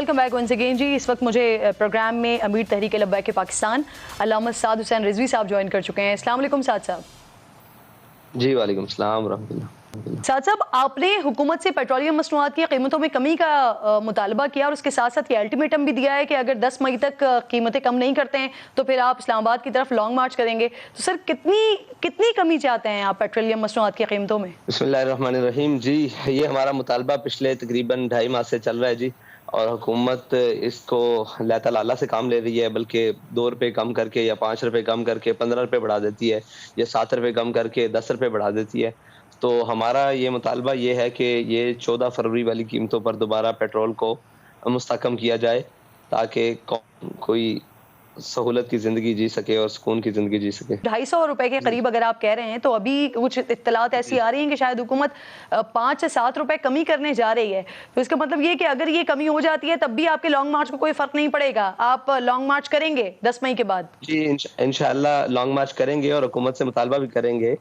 Welcome back once again जी। इस वक्त मुझे प्रोग्राम में अमीर तहरीक लब्बैक पाकिस्तान अल्लामा साद हुसैन रिजवी साहब ज्वाइन कर चुके हैं। अस्सलाम वालेकुम साद साहब। जी वालेकुम सलाम रहमतुल्लाह। साद साहब, आपने हुकूमत से पेट्रोलियम मसनूआत की कीमतों में कमी का मुतालबा किया और उसके साथ साथ ये अल्टीमेटम भी दिया है कि अगर 10 मई तक कीमतें कम नहीं करते हैं तो फिर आप इस्लामाबाद की तरफ लॉन्ग मार्च करेंगे। तो सर कितनी कमी चाहते हैं आप पेट्रोलियम मसनूआत की कीमतों में? बिस्मिल्लाहिर्रहमानिर्रहीम। जी, ये हमारा मुतालबा पिछले तकरीबन 2.5 माह से चल रहा है जी, और हुकूमत इसको लैता लाला से काम ले रही है, बल्कि 2 रुपए कम करके या 5 रुपए कम करके 15 रुपए बढ़ा देती है, या 7 रुपए कम करके 10 रुपए बढ़ा देती है। तो हमारा ये मुतालबा ये है कि ये 14 फरवरी वाली कीमतों पर दोबारा पेट्रोल को मुस्तहकम किया जाए, ताकि कोई सहूलत की ज़िंदगी जी सके और सुकून की ज़िंदगी जी सके। 250 रुपए के करीब अगर आप कह रहे हैं, तो अभी कुछ इत्तलात ऐसी आ रही हैं कि शायद हुकूमत 5 से 7 रुपए कमी करने जा रही है। तो इसका मतलब ये कि अगर ये कमी हो जाती है तब भी आपके लॉन्ग मार्च को कोई फर्क नहीं पड़ेगा, आप लॉन्ग मार्च करेंगे 10 मई के बाद? जी, इंशाअल्लाह लॉन्ग मार्च करेंगे और हुकूमत से मुतालबा भी करेंगे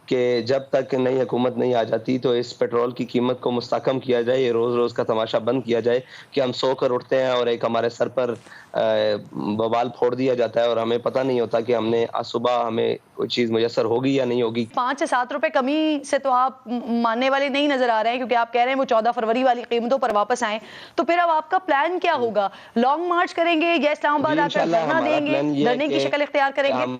कि जब तक नई हुकूमत नहीं आ जाती तो इस पेट्रोल की कीमत को मुस्तहकम किया जाए, ये रोज़-रोज़ का तमाशा बंद किया जाए कि हम सो कर उठते हैं और एक हमारे सर पर बवाल फोड़ दिया जाता है और हमें पता नहीं होता कि हमने आज सुबह हमें कोई चीज़ मुयस्सर होगी या नहीं होगी। 5 से 7 रुपए कमी से तो आप मानने वाले नहीं नजर आ रहे हैं, क्योंकि आप कह रहे हैं वो 14 फरवरी वाली कीमतों पर वापस आए। तो फिर अब आपका प्लान क्या होगा? लॉन्ग मार्च करेंगे या इस्लामाबाद आकर धरना देंगे, धरने की शक्ल इख्तियार करेंगे?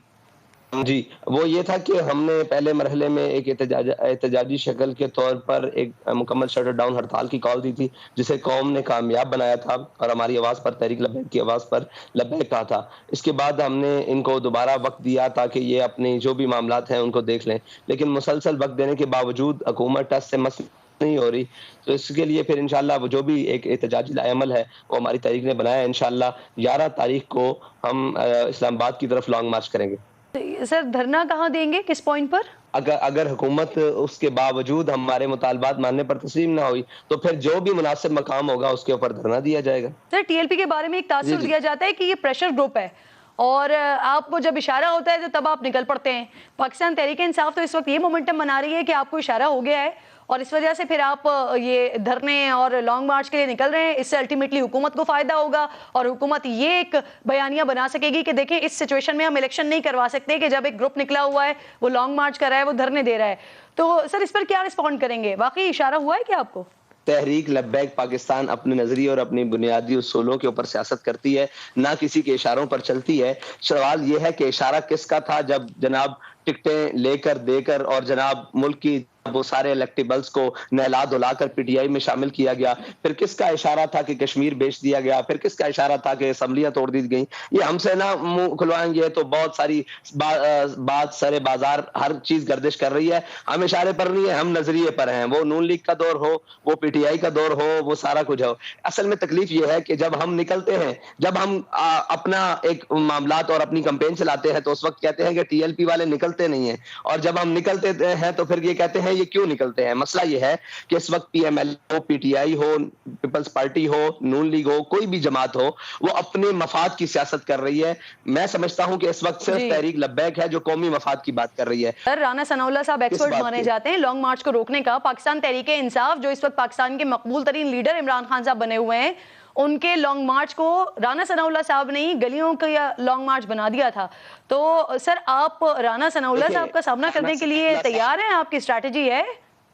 जी, वो ये था कि हमने पहले मरहले में एक एहतजाजी शक्ल के तौर पर एक मुकम्मल शटर डाउन हड़ताल की कॉल दी थी, जिसे कौम ने कामयाब बनाया था और हमारी आवाज़ पर, तहरीक लब्बैक की आवाज़ पर लब्बैक कहा था। इसके बाद हमने इनको दोबारा वक़्त दिया ताकि ये अपनी जो भी मामलात हैं उनको देख लें, लेकिन मुसलसल वक़्त देने के बावजूद हुकूमत टस से मस नहीं हो रही। तो इसके लिए फिर इंशाअल्लाह वो जो भी एक एहतजाजी लाएअमल है वो हमारी तहरीक ने बनाया है। इंशाअल्लाह 11 तारीख को हम इस्लामाबाद की तरफ लॉन्ग मार्च करेंगे। सर, धरना कहाँ देंगे, किस पॉइंट पर? अगर हुकूमत उसके बावजूद हमारे मुतालबात मानने पर तस्लीम ना हुई तो फिर जो भी मुनासिब मकाम होगा उसके ऊपर धरना दिया जाएगा। सर, टीएलपी के बारे में एक तासुर दिया जाता है कि ये प्रेशर ग्रुप है और आपको जब इशारा होता है तो तब आप निकल पड़ते हैं। पाकिस्तान तहरीक इंसाफ तो इस वक्त ये मोमेंटम बना रही है कि आपको इशारा हो गया है और इस वजह से फिर आप ये धरने और लॉन्ग मार्च के लिए निकल रहे हैं। इससे अल्टीमेटली हुकूमत को फायदा होगा और हुकूमत ये एक बयानिया बना सकेगी कि देखें, इस सिचुएशन में हम इलेक्शन नहीं करवा सकते कि जब एक ग्रुप निकला हुआ है, वो लॉन्ग मार्च कर रहा है, वो धरने दे रहा है। तो सर, इस पर क्या रिस्पॉन्ड करेंगे? वाकई इशारा हुआ है क्या आपको? तहरीक लब्बैक पाकिस्तान अपने नजरिए और अपनी बुनियादी उसूलों के ऊपर सियासत करती है, ना किसी के इशारों पर चलती है। सवाल यह है कि इशारा किसका था जब जनाब टिकटें लेकर देकर और जनाब मुल्क की वो सारे इलेक्टेबल्स को नहला धुलाकर पीटीआई में शामिल किया गया? फिर किसका इशारा था कि कश्मीर बेच दिया गया? फिर किसका इशारा था कि असम्बलियां तोड़ दी गई? ये हमसे ना मुंह खुलवाएंगे तो बहुत सारी बात सरे बाजार हर चीज गर्दिश कर रही है। हम इशारे पर नहीं है, हम नजरिए पर हैं। वो नून लीग का दौर हो, वो पीटीआई का दौर हो, वो सारा कुछ हो। असल में तकलीफ ये है कि जब हम निकलते हैं, जब हम अपना एक मामलात और अपनी कैंपेन चलाते हैं तो उस वक्त कहते हैं कि टीएलपी वाले निकलते नहीं है, और जब हम निकलते हैं तो फिर ये कहते हैं ये क्यों निकलते हैं। मसला ये है कि इस वक्त पीएमएल हो, पीटीआई हो, पीपल्स पार्टी हो, नून लीग हो, कोई भी जमात हो, वो अपने मफाद की सियासत कर रही है। मैं समझता हूं कि इस वक्त सिर्फ तहरीक लब्बैक है जो कौमी मफाद की बात कर रही है। सर, राना सनाउल्लाह साहब एक्सपर्ट माने जाते हैं लॉन्ग मार्च को रोकने का। पाकिस्तान तहरीक इंसाफ, जो इस वक्त पाकिस्तान के मकबूल तरीन लीडर इमरान खान साहब बने हुए हैं, उनके लॉन्ग मार्च को राना सनाउल्लाह साहब ने ही गलियों का लॉन्ग मार्च बना दिया था। तो सर, आप राना सनाउल्लाह साहब का सामना करने के लिए तैयार हैं? आपकी स्ट्रैटेजी है?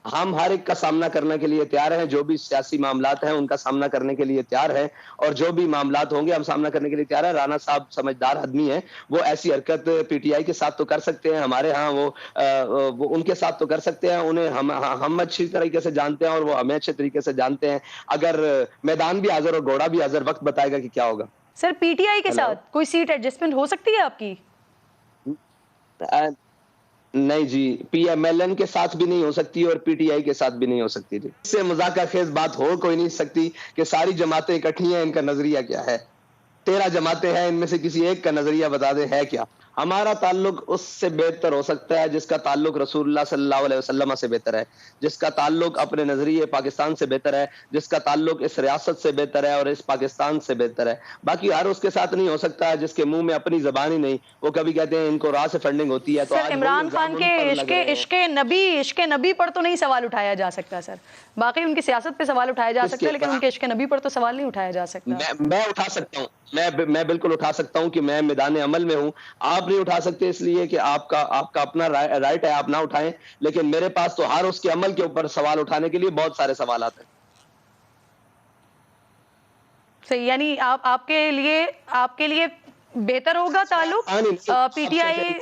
हम हर एक का सामना करने के लिए तैयार हैं, जो भी सियासी मामलात हैं उनका सामना करने के लिए तैयार हैं, और जो भी मामलात होंगे हम सामना करने के लिए तैयार हैं। राना साहब समझदार आदमी हैं, वो ऐसी हरकत पीटीआई के साथ तो कर सकते हैं, हमारे यहाँ वो उनके साथ तो कर सकते हैं। उन्हें हम अच्छी तरीके से जानते हैं और वो हमें अच्छे तरीके से जानते हैं। अगर मैदान भी हाजिर और घोड़ा भी हाजिर, वक्त बताएगा कि क्या होगा। सर, पीटीआई के साथ कोई सीट एडजस्टमेंट हो सकती है आपकी? नहीं जी, पीएमएलएन के साथ भी नहीं हो सकती और पीटीआई के साथ भी नहीं हो सकती जी। इससे मजाक खेज बात हो कोई नहीं सकती कि सारी जमातें इकट्ठी हैं, इनका नजरिया क्या है। 13 जमातें हैं, इनमें से किसी एक का नजरिया बता दे है क्या। हमारा ताल्लुक उससे बेहतर हो सकता है जिसका ताल्लुक रसूलुल्लाह सल्लल्लाहु अलैहि वसल्लम से बेहतर है, जिसका ताल्लुक अपने नजरिए पाकिस्तान से बेहतर है, जिसका ताल्लुक इस रियासत से बेहतर है और इस पाकिस्तान से बेहतर है। बाकी हर उसके साथ नहीं हो सकता है जिसके मुंह में अपनी जबान ही नहीं। वो कभी कहते हैं इनको राह से फंडिंग होती है, तो सर इमरान खान के इश्के नबी पर तो नहीं सवाल उठाया जा सकता सर, बाकी उनकी सियासत पे सवाल उठाया जा सकता है, लेकिन उनके इश्के नबी पर तो सवाल नहीं उठाया जा सकता। मैं उठा सकता हूँ, मैं बिल्कुल उठा सकता हूँ कि मैं मैदान अमल में हूँ। आप नहीं उठा सकते इसलिए कि आपका अपना राइट है, आप ना उठाएं, लेकिन मेरे पास तो हर उसके अमल के ऊपर सवाल उठाने के लिए बहुत सारे सवाल आते हैं। सही, यानी आपके लिए बेहतर होगा ताल्लुक पीटीआई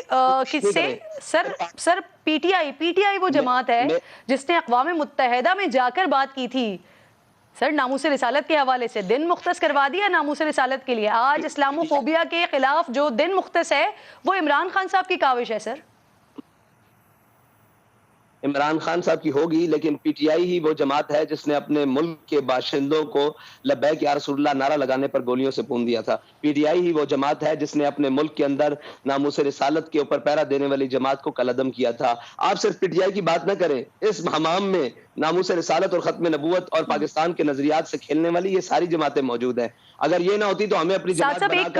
किससे? सर पीटीआई वो जमात है जिसने अक़वाम मुत्तहिदा में जाकर बात की थी सर, नामूस रिसालत के हवाले से दिन मुख्तस करवा दिया नामूस रिसालत के लिए। आज इस्लामोफोबिया के खिलाफ जो दिन मुख्तस है वो इमरान खान साहब की काविश है सर। इमरान खान साहब की होगी, लेकिन पीटीआई ही वो जमात है जिसने अपने मुल्क के बाशिंदों को लब्बैक या रसूलुल्लाह नारा लगाने पर गोलियों से भून दिया था। पीटीआई ही वो जमात है जिसने अपने मुल्क के अंदर नामूस रिसालत के ऊपर पहरा देने वाली जमात को कलअदम किया था। आप सिर्फ पीटीआई की बात न करें, इस हमाम में नामूस रिसालत और खत्म नबूवत और पाकिस्तान के नजरियात से खेलने वाली ये सारी जमातें मौजूद हैं। अगर ये ना होती तो हमें अपनी एक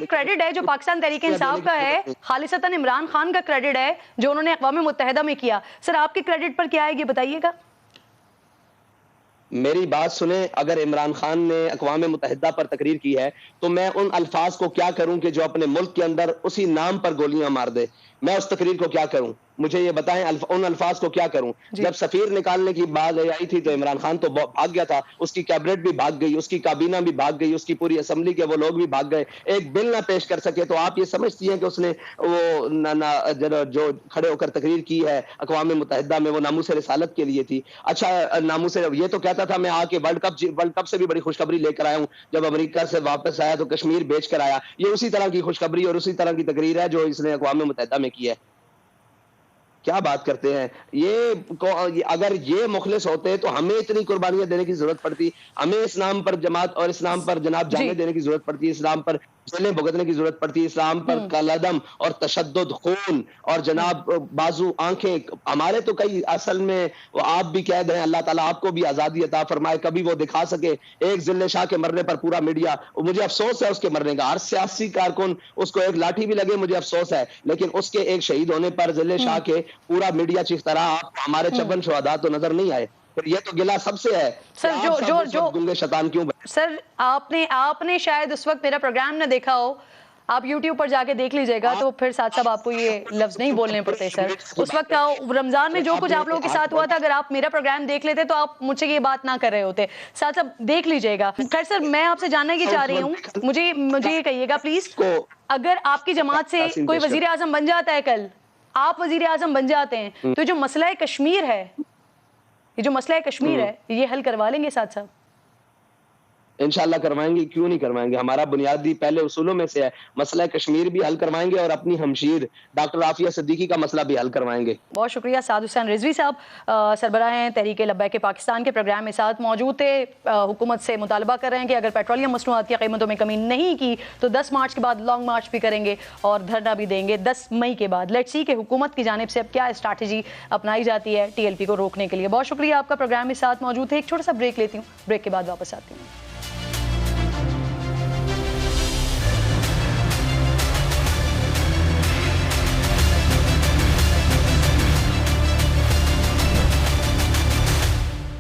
क्रेडिट है जो पाकिस्तान तहरीक इंसाफ का है, खालिसतन इमरान खान का क्रेडिट है जो उन्होंने अक़वाम मुत्तहिदा में किया। सर आपके क्रेडिट पर क्या आएगी बताइएगा? मेरी बात सुने, अगर इमरान खान ने अक़वाम मुत्तहिदा पर तकरीर की है तो मैं उन अल्फाज को क्या करूं कि जो अपने मुल्क के अंदर उसी नाम पर गोलियां मार दे? मैं उस तकरीर को क्या करूं? मुझे ये बताएं, उन अल्फाज को क्या करूं? जब सफीर निकालने की बात आई थी तो इमरान खान तो भाग गया था, उसकी कैबिनेट भी भाग गई, उसकी काबीना भी भाग गई, उसकी पूरी असेंबली के वो लोग भी भाग गए, एक बिल ना पेश कर सके। तो आप ये समझती हैं कि उसने वो जो खड़े होकर तकरीर की है अक़वाम मुत्तहिदा में वो नामूस रिसालत के लिए थी? अच्छा, नामूस ये तो कहता था मैं आके वर्ल्ड कप से भी बड़ी खुशखबरी लेकर आया हूं, जब अमेरिका से वापस आया तो कश्मीर बेच कर आया। ये उसी तरह की खुशखबरी और उसी तरह की तकरीर है जो इसने अक़वाम मुत्तहिदा में की है। क्या बात करते हैं ये? अगर ये मुखलिस होते तो हमें इतनी कुर्बानियां देने की जरूरत पड़ती, हमें इस नाम पर जमात और इस नाम पर जनाब जाने देने की जरूरत पड़ती, इस नाम पर जेलें भुगतने की जरूरत पड़ती, इस नाम पर कलअदम और तशद्दुद, खून और जनाब बाजू, आंखें। हमारे तो कई असल में वो आप भी कैद हैं, अल्लाह ताला आपको भी आजादी अता फरमाए, कभी वो दिखा सके। एक जिले शाह के मरने पर पूरा मीडिया, मुझे अफसोस है उसके मरने का, हर सियासी कारकुन उसको एक लाठी भी लगे मुझे अफसोस है, लेकिन उसके एक शहीद होने पर जिले शाह के पूरा मीडिया चीखता रहा, आप हमारे 56 शुहदा तो नजर नहीं आए। फिर ये तो गिला सबसे है सर। जो गुंगे शैतान क्यों? सर आपने शायद उस वक्त मेरा प्रोग्राम ना देखा हो, आप YouTube पर जाके देख लीजिएगा, तो फिर साथ साथ आपको ये लफ्ज नहीं बोलने पड़ते सर। उस वक्त रमजान में जो कुछ आप लोगों के साथ हुआ था, अगर आप मेरा प्रोग्राम देख लेते तो आप मुझसे ये बात ना कर रहे होते। साथ साथ देख लीजिएगा। खैर सर, मैं आपसे जानना की चाह रही हूँ, मुझे ये कहिएगा प्लीज, अगर आपकी जमात से कोई वजीर आजम बन जाता है, कल आप वजीर आजम बन जाते हैं, तो जो मसला कश्मीर है, ये हल करवा लेंगे साथ साथ? इंशाल्लाह करवाएंगे, क्यों नहीं करवाएंगे। हमारा बुनियादी पहले उसूलों में से है, मसला कश्मीर भी हल करवाएंगे और अपनी हमशीर डॉक्टर आफिया सिद्दीकी का मसला भी हल करवाएंगे। बहुत शुक्रिया। साद हुसैन रिजवी साहब सरबराह हैं तहरीक लब्बैक पाकिस्तान के प्रोग्राम में साथ मौजूद थे। हुकूमत से मुतालबा कर रहे हैं कि अगर पेट्रोलियम मसनूआत की कीमतों में कमी नहीं की तो 10 मार्च के बाद लॉन्ग मार्च भी करेंगे और धरना भी देंगे 10 मई के बाद। लेट्स सी कि हुकूमत की जानिब से अब क्या स्ट्रैटेजी अपनाई जाती है TLP को रोकने के लिए। बहुत शुक्रिया, आपका प्रोग्राम में साथ मौजूद थे। एक छोटा सा ब्रेक लेती हूँ, ब्रेक के बाद वापस आती हूँ।